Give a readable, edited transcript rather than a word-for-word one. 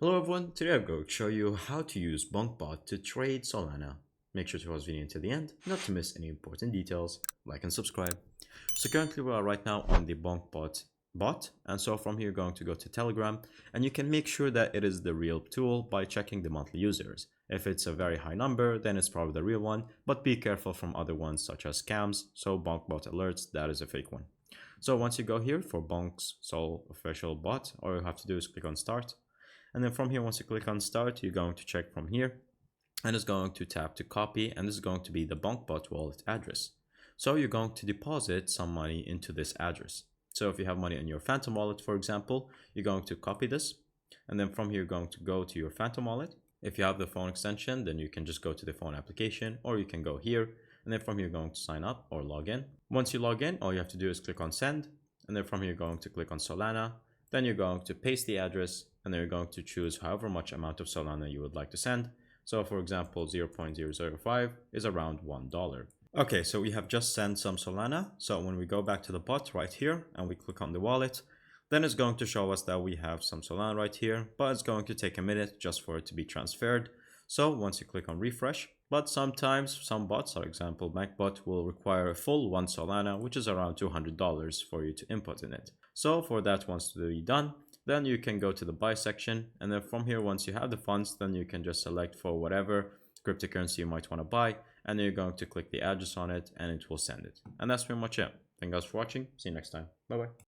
Hello everyone, today I'm going to show you how to use BONKBOT to trade Solana. Make sure to watch the video until the end, not to miss any important details. Like and subscribe. So currently we are right now on the BONKBOT bot, and so from here you're going to go to Telegram, and you can make sure that it is the real tool by checking the monthly users. If it's a very high number, then it's probably the real one, but be careful from other ones such as scams. So BONKBOT alerts, that is a fake one. So once you go here for Bonk's Sol official bot, all you have to do is click on start. And then from here, once you click on start, you're going to check from here and it's going to tap to copy, and this is going to be the BONKBOT wallet address. So you're going to deposit some money into this address. So if you have money in your Phantom wallet, for example, you're going to copy this, and then from here, you're going to go to your Phantom wallet. If you have the phone extension, then you can just go to the phone application, or you can go here, and then from here, you're going to sign up or log in. Once you log in, all you have to do is click on send, and then from here, you're going to click on Solana. Then you're going to paste the address, and then you're going to choose however much amount of Solana you would like to send. So for example, 0.005 is around $1. Okay, so we have just sent some Solana. So when we go back to the bot right here and we click on the wallet, then it's going to show us that we have some Solana right here, but it's going to take a minute just for it to be transferred. So once you click on refresh, but sometimes some bots, for example, BONKBOT, will require a full 1 Solana, which is around $200 for you to input in it. So for that once to be done, then you can go to the buy section, and then from here, once you have the funds, then you can just select for whatever cryptocurrency you might want to buy, and then you're going to click the address on it and it will send it. And that's pretty much it. Thank you guys for watching. See you next time. Bye bye.